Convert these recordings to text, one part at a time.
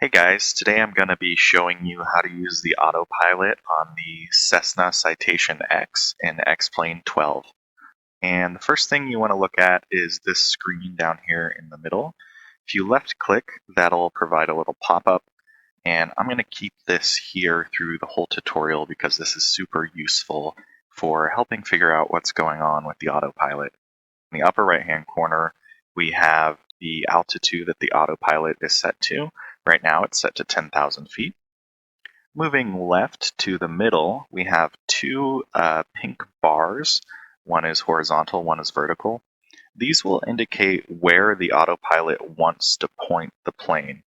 Hey guys, today I'm going to be showing you how to use the autopilot on the Cessna Citation X in X-Plane 12. And the first thing you want to look at is this screen down here in the middle. If you left click, that'll provide a little pop-up, and I'm going to keep this here through the whole tutorial because this is super useful for helping figure out what's going on with the autopilot. In the upper right hand corner, we have the altitude that the autopilot is set to. Right now it's set to 10,000 feet. Moving left to the middle, we have two pink bars. One is horizontal, one is vertical. These will indicate where the autopilot wants to point the plane.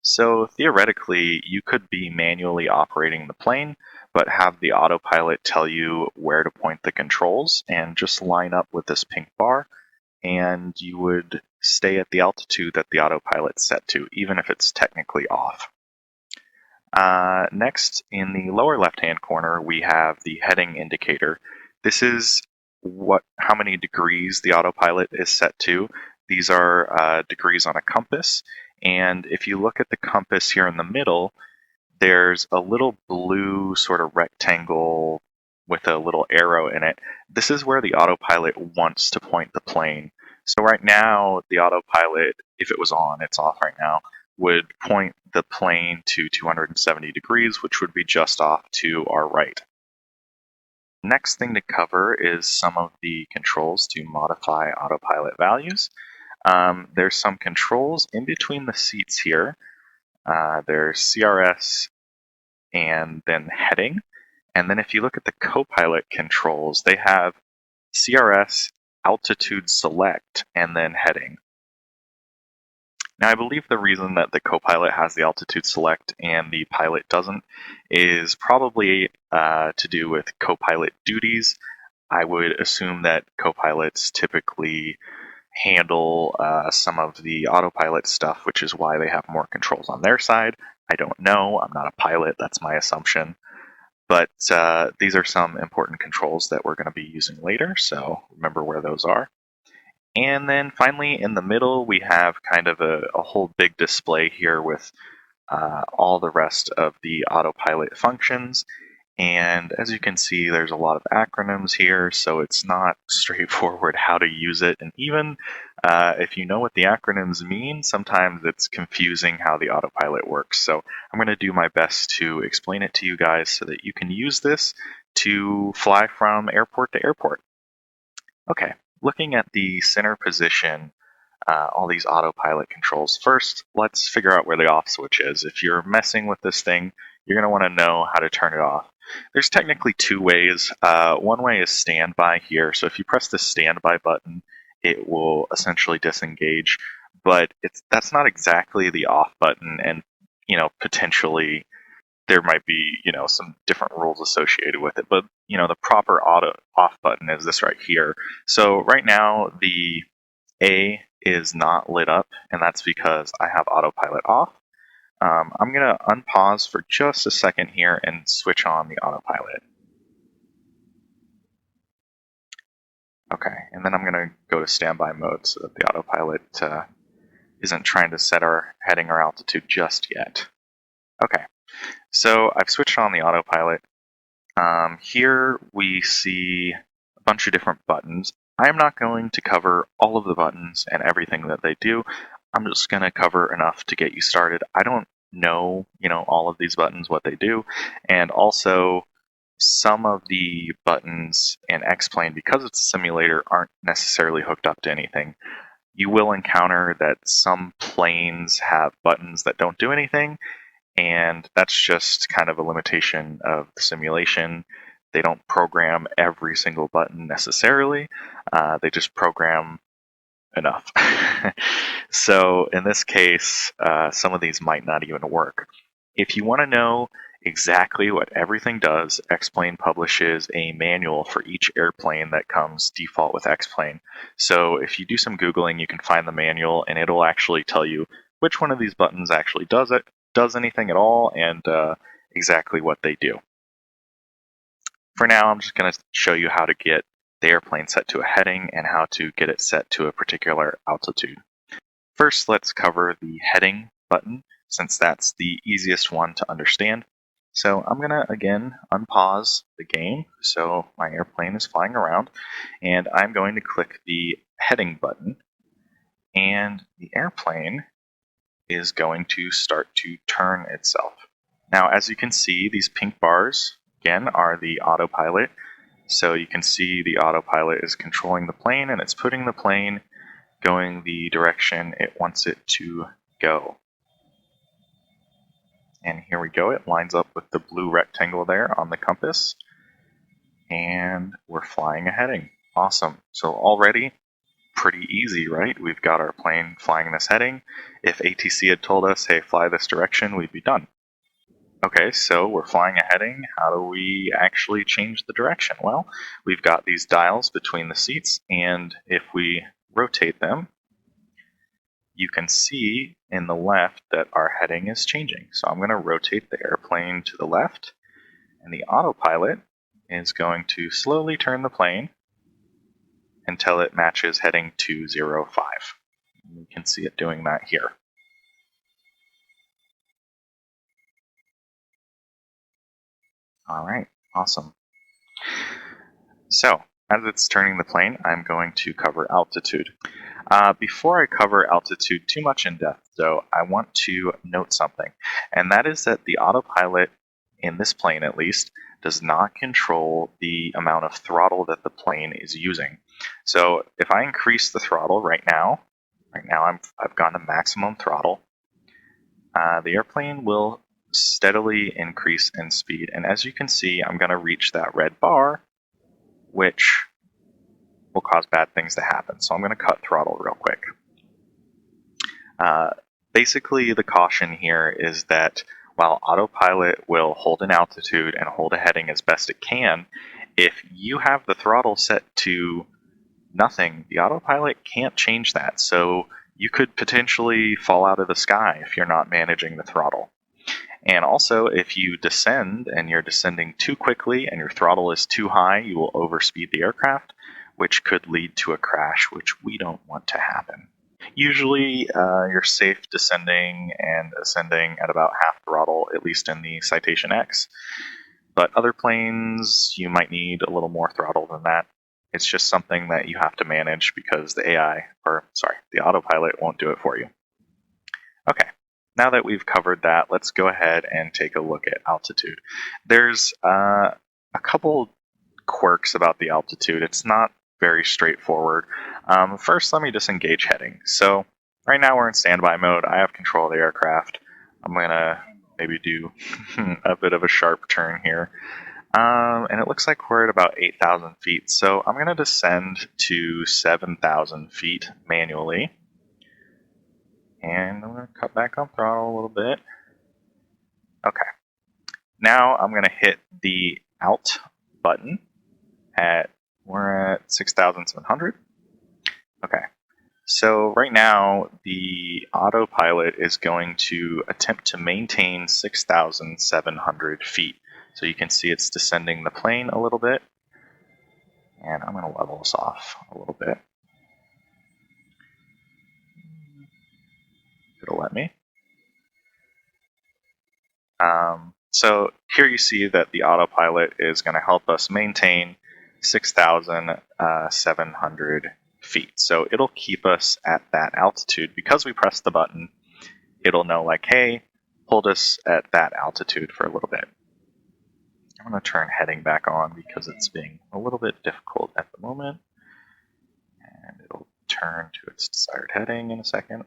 So theoretically, you could be manually operating the plane, but have the autopilot tell you where to point the controls and just line up with this pink bar, and you would stay at the altitude that the autopilot's set to, even if it's technically off. Next, in the lower left-hand corner, we have the heading indicator. This is how many degrees the autopilot is set to. These are degrees on a compass, and if you look at the compass here in the middle, there's a little blue sort of rectangle with a little arrow in it. This is where the autopilot wants to point the plane. So right now, the autopilot, if it was on, it's off right now, would point the plane to 270 degrees, which would be just off to our right. Next thing to cover is some of the controls to modify autopilot values. There's some controls in between the seats here. There's CRS and then heading. And then if you look at the Copilot controls, they have CRS, altitude select, and then heading. Now, I believe the reason that the Copilot has the altitude select and the pilot doesn't is probably to do with Copilot duties. I would assume that Copilots typically handle some of the autopilot stuff, which is why they have more controls on their side. I don't know. I'm not a pilot. That's my assumption. But these are some important controls that we're going to be using later, so remember where those are. And then finally, in the middle, we have kind of a whole big display here with all the rest of the autopilot functions. And as you can see, there's a lot of acronyms here, so it's not straightforward how to use it. And even if you know what the acronyms mean, sometimes it's confusing how the autopilot works. So I'm going to do my best to explain it to you guys so that you can use this to fly from airport to airport. Okay, looking at the center position, all these autopilot controls. First, let's figure out where the off switch is. If you're messing with this thing, you're going to want to know how to turn it off. There's technically two ways. One way is standby here. So if you press the standby button, it will essentially disengage. But that's not exactly the off button, and potentially there might be some different rules associated with it. But the proper auto off button is this right here. So right now the A is not lit up, and that's because I have autopilot off. I'm going to unpause for just a second here and switch on the autopilot. Okay, and then I'm going to go to standby mode so that the autopilot isn't trying to set our heading or altitude just yet. Okay, so I've switched on the autopilot. Here we see a bunch of different buttons. I'm not going to cover all of the buttons and everything that they do. I'm just going to cover enough to get you started. I don't know, all of these buttons, what they do. And also, some of the buttons in X-Plane, because it's a simulator, aren't necessarily hooked up to anything. You will encounter that some planes have buttons that don't do anything, and that's just kind of a limitation of the simulation. They don't program every single button necessarily. They just program enough. So in this case, some of these might not even work. If you want to know exactly what everything does, X-Plane publishes a manual for each airplane that comes default with X-Plane. So if you do some Googling, you can find the manual, and it'll actually tell you which one of these buttons actually does anything at all, and exactly what they do. For now, I'm just going to show you how to get the airplane set to a heading and how to get it set to a particular altitude. First, let's cover the heading button. since that's the easiest one to understand. So I'm going to, again, unpause the game so my airplane is flying around, and I'm going to click the heading button, and the airplane is going to start to turn itself. Now, as you can see, these pink bars, again, are the autopilot. So you can see the autopilot is controlling the plane, and it's putting the plane going the direction it wants it to go. And here we go, it lines up with the blue rectangle there on the compass, and we're flying a heading. Awesome. So already pretty easy, right? We've got our plane flying this heading. If ATC had told us, hey, fly this direction, we'd be done. Okay, so we're flying a heading. How do we actually change the direction? Well, we've got these dials between the seats, and if we rotate them, you can see in the left that our heading is changing. So I'm going to rotate the airplane to the left, and the autopilot is going to slowly turn the plane until it matches heading 205. You can see it doing that here. All right, awesome. So, as it's turning the plane, I'm going to cover altitude. Before I cover altitude too much in depth, though, I want to note something, and that is that the autopilot, in this plane at least, does not control the amount of throttle that the plane is using. So if I increase the throttle right now I've gone to maximum throttle, the airplane will steadily increase in speed. And as you can see, I'm going to reach that red bar, which will cause bad things to happen. So I'm going to cut throttle real quick. Basically, the caution here is that while autopilot will hold an altitude and hold a heading as best it can, if you have the throttle set to nothing, the autopilot can't change that. So you could potentially fall out of the sky if you're not managing the throttle. And also, if you descend and you're descending too quickly and your throttle is too high, you will overspeed the aircraft, which could lead to a crash, which we don't want to happen. Usually, you're safe descending and ascending at about half throttle, at least in the Citation X. But other planes, you might need a little more throttle than that. It's just something that you have to manage because the autopilot won't do it for you. Okay, now that we've covered that, let's go ahead and take a look at altitude. There's a couple quirks about the altitude. It's not very straightforward. First, let me just engage heading. So right now we're in standby mode. I have control of the aircraft. I'm going to maybe do a bit of a sharp turn here. And it looks like we're at about 8,000 feet. So I'm going to descend to 7,000 feet manually. And I'm going to cut back on throttle a little bit. Okay. Now I'm going to hit the Alt button we're at 6,700. Okay. So right now the autopilot is going to attempt to maintain 6,700 feet. So you can see it's descending the plane a little bit. And I'm going to level this off a little bit. It'll let me. So here you see that the autopilot is going to help us maintain 6,700 feet. So it'll keep us at that altitude. Because we pressed the button, it'll know like, hey, hold us at that altitude for a little bit. I'm going to turn heading back on because it's being a little bit difficult at the moment. And it'll turn to its desired heading in a second.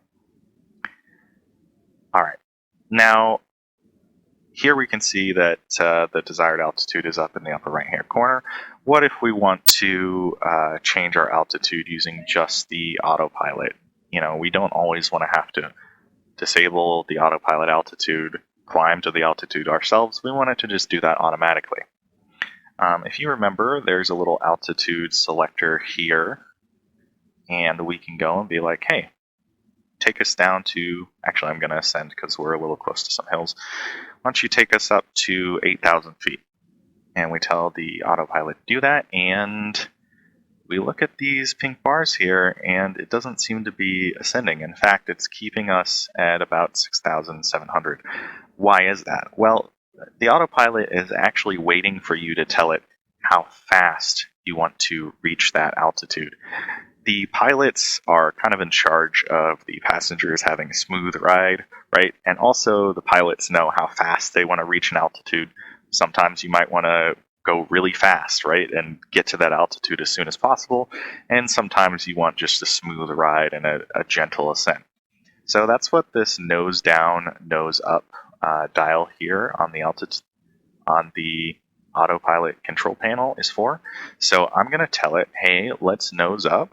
All right. Now, here we can see that the desired altitude is up in the upper right-hand corner. What if we want to change our altitude using just the autopilot? You know, we don't always want to have to disable the autopilot altitude, climb to the altitude ourselves. We want it to just do that automatically. If you remember, there's a little altitude selector here, and we can go and be like, hey, take us down to, actually I'm going to ascend because we're a little close to some hills. Why don't you take us up to 8,000 feet? And we tell the autopilot to do that, and we look at these pink bars here and it doesn't seem to be ascending. In fact, it's keeping us at about 6,700. Why is that? Well, the autopilot is actually waiting for you to tell it how fast you want to reach that altitude. The pilots are kind of in charge of the passengers having a smooth ride, right? And also the pilots know how fast they want to reach an altitude. Sometimes you might want to go really fast, right, and get to that altitude as soon as possible. And sometimes you want just a smooth ride and a gentle ascent. So that's what this nose down, nose up dial here on the autopilot control panel is for. So I'm going to tell it, hey, let's nose up.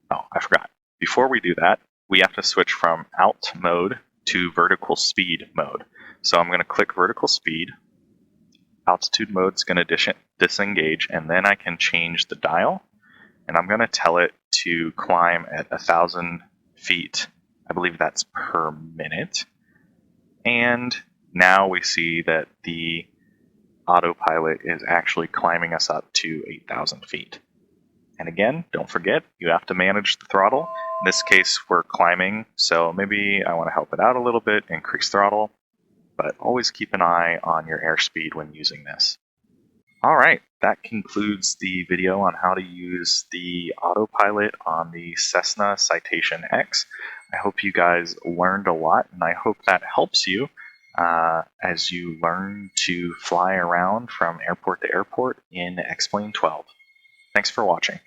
Oh, I forgot. Before we do that, we have to switch from alt mode to vertical speed mode. So I'm going to click vertical speed. Altitude mode is going to disengage, and then I can change the dial. And I'm going to tell it to climb at 1,000 feet. I believe that's per minute. And now we see that the autopilot is actually climbing us up to 8,000 feet. And again, don't forget, you have to manage the throttle. In this case, we're climbing, so maybe I want to help it out a little bit, increase throttle, but always keep an eye on your airspeed when using this. Alright, that concludes the video on how to use the autopilot on the Cessna Citation X. I hope you guys learned a lot, and I hope that helps you as you learn to fly around from airport to airport in X-Plane 12. Thanks for watching.